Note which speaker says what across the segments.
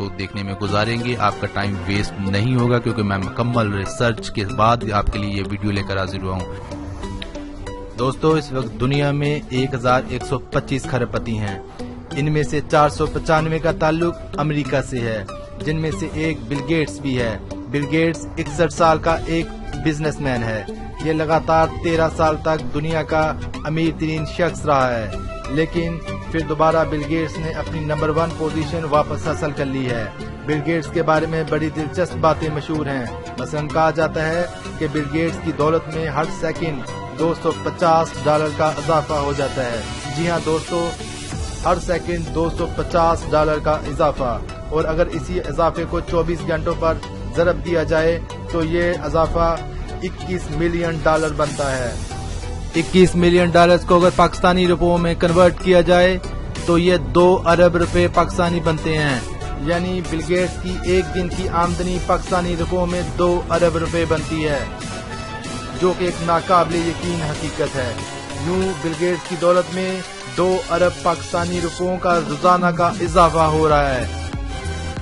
Speaker 1: کو دیکھنے میں گزاریں گے. آپ کا ٹائم ویسٹ نہیں ہوگا کیونکہ میں مکمل ریسرچ کے بعد آپ کے لیے یہ ویڈیو لے کر حاضر ہوا ہوں. دوستو اس وقت دنیا میں 1125 کھرب پتی ہیں. ان میں سے 495 کا تعلق امریکہ سے ہے، جن میں سے ایک بل گیٹس بھی ہے. بل گیٹس 61 سال کا ایک بزنس مین ہے. یہ لگاتار 13 سال تک دنیا کا امیر ترین شخص رہا ہے، لیکن پھر دوبارہ بل گیٹس نے اپنی نمبر 1 پوزیشن واپس حاصل کر لی ہے. بل گیٹس کے بارے میں بڑی دلچسپ باتیں مشہور ہیں. مثلا کہا جاتا ہے کہ بل گیٹس کی دولت میں ہر سیکنڈ $250 کا اضافہ ہو جاتا ہے. جی ہاں دوستو، ہر سیکنڈ $250 کا اضافہ، اور اگر اسی اضافے کو 24 گھنٹوں پر ضرب دیا جائے تو یہ اضافہ $21 ملین بنتا ہے. $21 ملین کو اگر پاکستانی روپوں میں کنورٹ کیا جائے تو یہ 2 ارب روپے پاکستانی بنتے ہیں. یعنی بل گیٹس کی ایک دن کی آمدنی پاکستانی روپوں میں 2 ارب روپے بنتی ہے، جو کہ ایک ناقابل یقین حقیقت ہے. یوں بل گیٹس کی دولت میں 2 ارب پاکستانی روپوں کا روزانہ کا اضافہ ہو رہا ہے.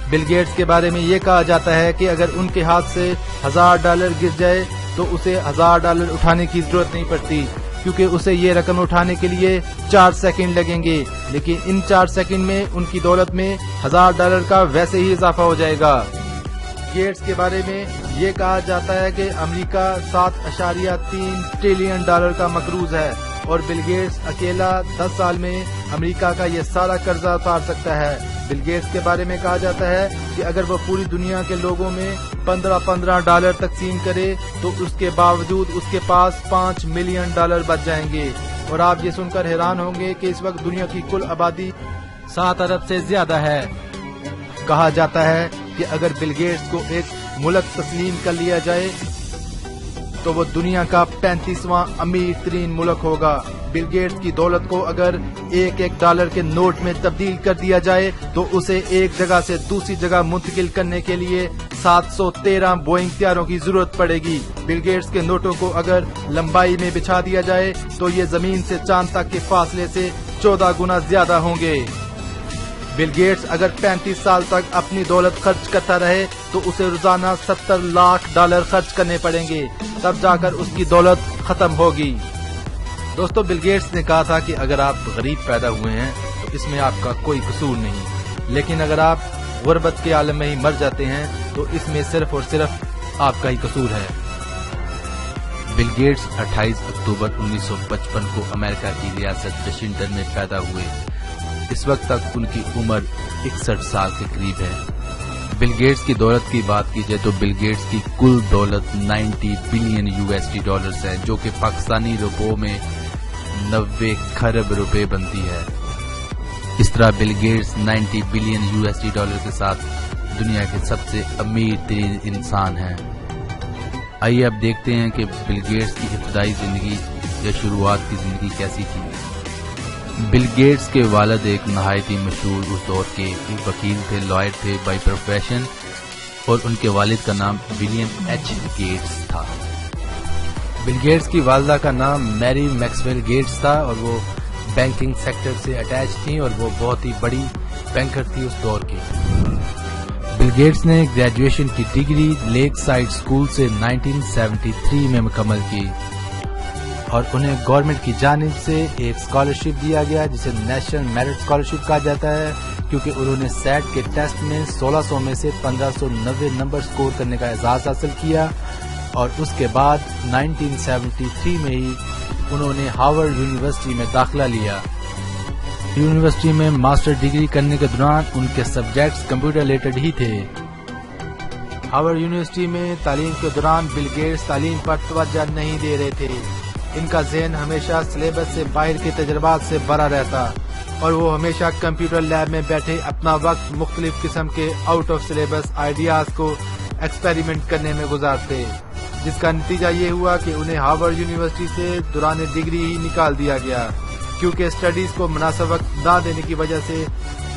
Speaker 1: بل گیٹس کے بارے میں یہ کہا جاتا ہے کہ اگر ان کے ہاتھ سے $1000 گر جائے تو اسے $1000 اٹھانے کی ضرورت نہیں پڑتی، کیونکہ اسے یہ رقم اٹھانے کے لیے 4 سیکنڈ لگیں گے. لیکن ان 4 سیکنڈ میں ان کی دولت میں $1000 کا ویسے ہی اضافہ ہو جائے گا. گیٹس کے بارے میں یہ کہا جاتا ہے کہ امریکہ $7.3 ٹریلین کا مقروض ہے، اور بل گیٹس اکیلا 10 سال میں امریکہ کا یہ سارا قرضہ اتار سکتا ہے. بل گیٹس کے بارے میں کہا جاتا ہے کہ اگر وہ پوری دنیا کے لوگوں میں $15 تقسیم کرے تو اس کے باوجود اس کے پاس $5 ملین بچ جائیں گے. اور آپ یہ سن کر حیران ہوں گے کہ اس وقت دنیا کی کل آبادی 7 ارب سے زیادہ ہے. کہا جاتا ہے کہ اگر بل گیٹس کو ایک ملک تسلیم کر لیا جائے تو وہ دنیا کا 35واں امیر ترین ملک ہوگا. بل گیٹس کی دولت کو اگر $1 کے نوٹ میں تبدیل کر دیا جائے تو اسے ایک جگہ سے دوسری جگہ منتقل کرنے کے لیے 713 بوئنگ طیاروں کی ضرورت پڑے گی. بل گیٹس کے نوٹوں کو اگر لمبائی میں بچھا دیا جائے تو یہ زمین سے چاند تک کے فاصلے سے 14 گنا زیادہ ہوں گے. بل گیٹس اگر 35 سال تک اپنی دولت خرچ کرتا رہے تو اسے روزانہ $70 لاکھ خرچ کرنے پڑیں گے، تب جا کر اس کی دولت ختم ہوگی. دوستو بل گیٹس نے کہا تھا کہ اگر آپ غریب پیدا ہوئے ہیں تو اس میں آپ کا کوئی قصور نہیں، لیکن اگر آپ غربت کے عالم میں ہی مر جاتے ہیں تو اس میں صرف اور صرف آپ کا ہی قصور ہے. بل گیٹس 28 اکتوبر 1955 کو امریکہ کی ریاست واشنگٹن میں پیدا ہوئے. اس وقت تک ان کی عمر 61 سال کے قریب ہے. بل گیٹس کی دولت کی بات کی جائے تو بل گیٹس کی کل دولت $90 بلین ہے، جو کہ پاکستانی روپوں میں 90 کھرب روپے بنتی ہے. اس طرح بل گیٹس $90 بلین کے ساتھ دنیا کے سب سے امیر ترین انسان ہیں. آئیے اب دیکھتے ہیں کہ بل گیٹس کی ابتدائی زندگی یا شروعات کی زندگی کیسی تھی. بل گیٹس کے والد ایک نہایت ہی مشہور اس دور کے وکیل تھے، لائر تھے بائی پروفیشن، اور ان کے والد کا نام ولیم ایچ گیٹس تھا. بل گیٹس کی والدہ کا نام میری میکسویل گیٹس تھا، اور وہ بینکنگ سیکٹر سے اٹیچ تھیں، اور وہ بہت ہی بڑی بینکر تھی اس دور کی. بل گیٹس نے گریجویشن کی ڈگری لیک سائڈ اسکول سے 1973 میں مکمل کی، اور انہیں گورنمنٹ کی جانب سے ایک اسکالرشپ دیا گیا جسے نیشنل میرٹ اسکالرشپ کہا جاتا ہے، کیونکہ انہوں نے سیٹ کے ٹیسٹ میں 1600 میں سے 1590 نمبر سکور کرنے کا اعزاز حاصل کیا. اور اس کے بعد 1973 میں ہی انہوں نے ہارورڈ یونیورسٹی میں داخلہ لیا. یونیورسٹی میں ماسٹر ڈگری کرنے کے دوران ان کے سبجیکٹس کمپیوٹر ریلیٹڈ ہی تھے. ہارورڈ یونیورسٹی میں تعلیم کے دوران بل گیٹس تعلیم پر توجہ نہیں دے رہے تھے. ان کا ذہن ہمیشہ سلیبس سے باہر کے تجربات سے بھرا رہتا، اور وہ ہمیشہ کمپیوٹر لیب میں بیٹھے اپنا وقت مختلف قسم کے آؤٹ آف سلیبس آئیڈیاز کو ایکسپیریمنٹ کرنے میں گزارتے، جس کا نتیجہ یہ ہوا کہ انہیں ہارورڈ یونیورسٹی سے دوران ڈگری ہی نکال دیا گیا، کیونکہ اسٹڈیز کو مناسب وقت نہ دینے کی وجہ سے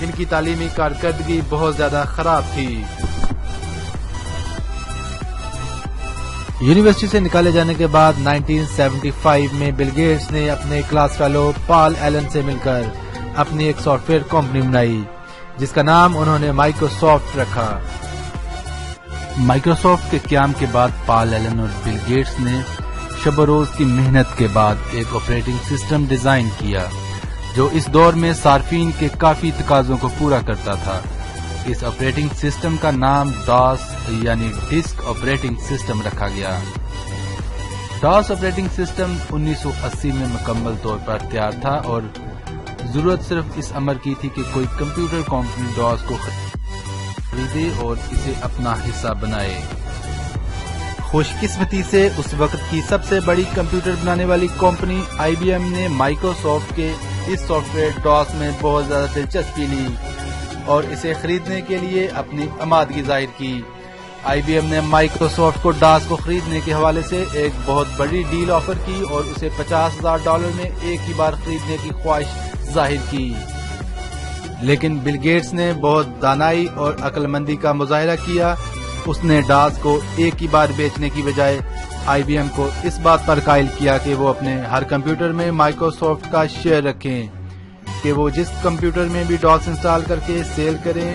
Speaker 1: ان کی تعلیمی کارکردگی بہت زیادہ خراب تھی. یونیورسٹی سے نکالے جانے کے بعد 1975 میں بل گیٹس نے اپنے کلاس فیلو پال ایلن سے مل کر اپنی ایک سافٹ ویئر کمپنی بنائی. جس کا نام انہوں نے مائیکروسافٹ رکھا۔ مائیکروسافٹ کے قیام کے بعد پال ایلن اور بل گیٹس نے شب و روز کی محنت کے بعد ایک آپریٹنگ سسٹم ڈیزائن کیا جو اس دور میں صارفین کے کافی تقاضوں کو پورا کرتا تھا۔ اس آپریٹنگ سسٹم کا نام ڈاس یعنی ڈسک آپریٹنگ سسٹم رکھا گیا۔ ڈاس آپریٹنگ سسٹم 1980 میں مکمل طور پر تیار تھا اور ضرورت صرف اس امر کی تھی کہ کوئی کمپیوٹر کمپنی ڈاس کو خریدے اور اسے اپنا حصہ بنائے۔ خوش قسمتی سے اس وقت کی سب سے بڑی کمپیوٹر بنانے والی کمپنی آئی بی ایم نے مائیکروسافٹ کے اس سافٹ ویئر ڈاس میں بہت زیادہ دلچسپی لی اور اسے خریدنے کے لیے اپنی آمادگی ظاہر کی۔ آئی بی ایم نے مائیکروسافٹ کو ڈاس کو خریدنے کے حوالے سے ایک بہت بڑی ڈیل آفر کی اور اسے $50,000 میں ایک ہی بار خریدنے کی خواہش ظاہر کی، لیکن بل گیٹس نے بہت دانائی اور عقل مندی کا مظاہرہ کیا۔ اس نے ڈاس کو ایک ہی بار بیچنے کی بجائے آئی بی ایم کو اس بات پر قائل کیا کہ وہ اپنے ہر کمپیوٹر میں مائیکروسافٹ کا شیئر رکھیں، کہ وہ جس کمپیوٹر میں بھی ڈاس انسٹال کر کے سیل کریں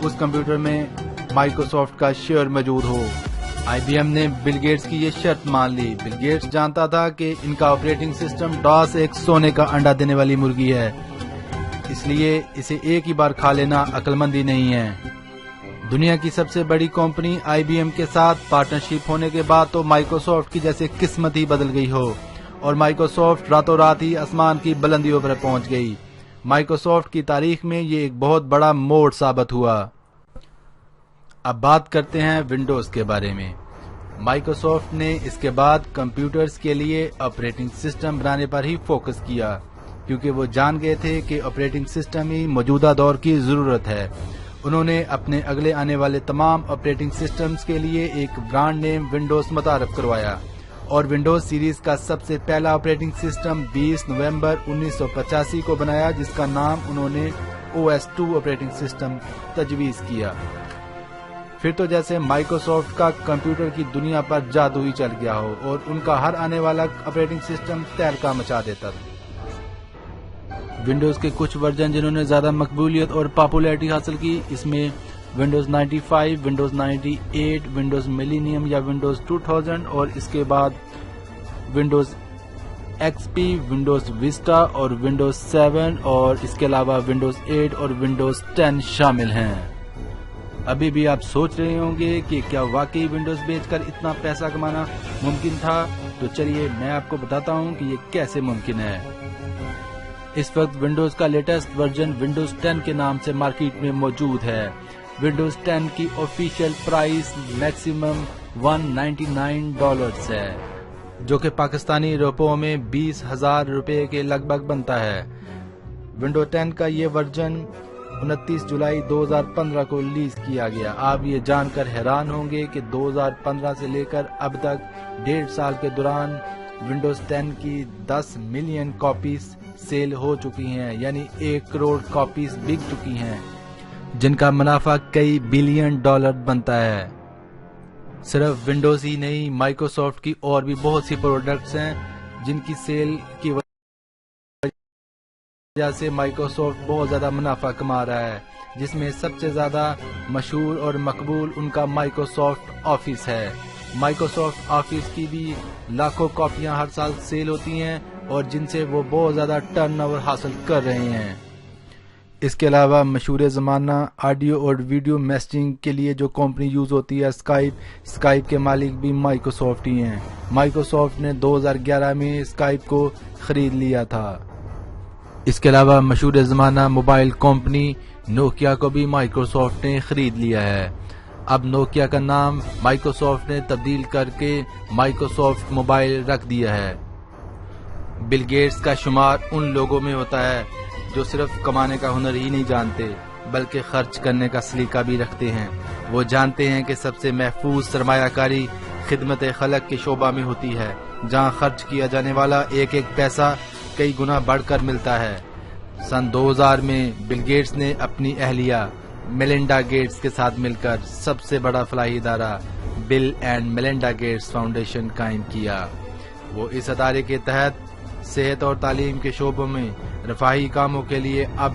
Speaker 1: اس کمپیوٹر میں مائیکروسافٹ کا شیئر موجود ہو۔ آئی بی ایم نے بل گیٹس کی یہ شرط مان لی۔ بل گیٹس جانتا تھا کہ ان کا آپریٹنگ سسٹم ڈاس ایک سونے کا انڈا دینے والی مرغی ہے، اس لیے اسے ایک ہی بار کھا لینا عقل مندی نہیں ہے۔ دنیا کی سب سے بڑی کمپنی آئی بی ایم کے ساتھ پارٹنرشپ ہونے کے بعد تو مائیکروسافٹ کی جیسے قسمت ہی بدل گئی ہو اور مائیکروسافٹ راتوں رات ہی آسمان کی بلندیوں پر پہنچ گئی۔ مائیکروسافٹ کی تاریخ میں یہ ایک بہت بڑا موڑ ثابت ہوا۔ اب بات کرتے ہیں ونڈوز کے بارے میں۔ مائیکروسافٹ نے اس کے بعد کمپیوٹرز کے لیے آپریٹنگ سسٹم بنانے پر ہی فوکس کیا، کیونکہ وہ جان گئے تھے کہ آپریٹنگ سسٹم ہی موجودہ دور کی ضرورت ہے۔ انہوں نے اپنے اگلے آنے والے تمام آپریٹنگ سسٹمز کے لیے ایک برانڈ نیم ونڈوز متعارف کروایا اور ونڈوز سیریز کا سب سے پہلا آپریٹنگ سسٹم 20 نومبر 1985 کو بنایا، جس کا نام انہوں نے OS/2 آپریٹنگ سسٹم تجویز کیا۔ پھر تو جیسے مائیکروسافٹ کا کمپیوٹر کی دنیا پر جادو ہی چل گیا ہو اور ان کا ہر آنے والا آپریٹنگ سسٹم تہلکہ مچا دیتا تھا۔ ونڈوز کے کچھ ورژن جنہوں نے زیادہ مقبولیت اور پاپولیرٹی حاصل کی، اس میں ونڈوز 95، ونڈوز 98، ونڈوز ملینیم یا ونڈوز 2000 اور اس کے بعد ونڈوز ایکس پی، ونڈوز وسٹا اور ونڈوز 7 اور اس کے علاوہ ونڈوز 8 اور ونڈوز 10 شامل ہیں۔ ابھی بھی آپ سوچ رہے ہوں گے کہ کیا واقعی ونڈوز بیچ کر اتنا پیسہ کمانا ممکن تھا؟ تو چلیے میں آپ کو بتاتا ہوں کہ یہ کیسے ممکن ہے۔ اس وقت ونڈوز کا لیٹسٹ ورژن ونڈوز 10 کے نام سے مارکیٹ میں موجود ہے۔ ونڈوز 10 کی آفیشیل پرائس میکسیمم $199 ہے، جو کہ پاکستانی روپوں میں 20,000 روپے کے لگ بھگ بنتا ہے۔ ونڈوز 10 کا یہ ورژن 29 جولائی 2015 کو ریلیز کیا گیا۔ آپ یہ جان کر حیران ہوں گے کہ 2015 سے لے کر اب تک 1.5 سال کے دوران ونڈوز 10 کی 10 ملین کاپیز سیل ہو چکی ہیں، یعنی 1 کروڑ کاپیز بک چکی ہیں، جن کا منافع کئی بلین ڈالر بنتا ہے۔ صرف ونڈوز ہی نہیں، مائیکروسافٹ کی اور بھی بہت سی پروڈکٹس ہیں جن کی سیل کی وجہ سے مائیکروسافٹ بہت زیادہ منافع کما رہا ہے، جس میں سب سے زیادہ مشہور اور مقبول ان کا مائیکروسافٹ آفس ہے۔ مائیکروسافٹ آفس کی بھی لاکھوں کاپیاں ہر سال سیل ہوتی ہیں اور جن سے وہ بہت زیادہ ٹرن اوور حاصل کر رہے ہیں۔ اس کے علاوہ مشہور زمانہ آڈیو اور ویڈیو میسجنگ کے لیے جو کمپنی یوز ہوتی ہے اسکائپ کے مالک بھی مائیکروسافٹ ہی ہیں۔ مائیکروسافٹ نے 2011 میں اسکائپ کو خرید لیا تھا۔ اس کے علاوہ مشہور زمانہ موبائل کمپنی نوکیا کو بھی مائیکروسافٹ نے خرید لیا ہے۔ اب نوکیا کا نام مائیکروسافٹ نے تبدیل کر کے مائیکروسافٹ موبائل رکھ دیا ہے۔ بل گیٹس کا شمار ان لوگوں میں ہوتا ہے جو صرف کمانے کا ہنر ہی نہیں جانتے بلکہ خرچ کرنے کا سلیقہ بھی رکھتے ہیں۔ وہ جانتے ہیں کہ سب سے محفوظ سرمایہ کاری خدمت خلق کے شعبہ میں ہوتی ہے، جہاں خرچ کیا جانے والا ایک ایک پیسہ کئی گنا بڑھ کر ملتا ہے۔ سن 2000 میں بل گیٹس نے اپنی اہلیہ میلنڈا گیٹس کے ساتھ مل کر سب سے بڑا فلاحی ادارہ بل اینڈ میلنڈا گیٹس فاؤنڈیشن قائم کیا۔ وہ اس ادارے کے تحت صحت اور تعلیم کے شعبوں میں رفاہی کاموں کے لیے اب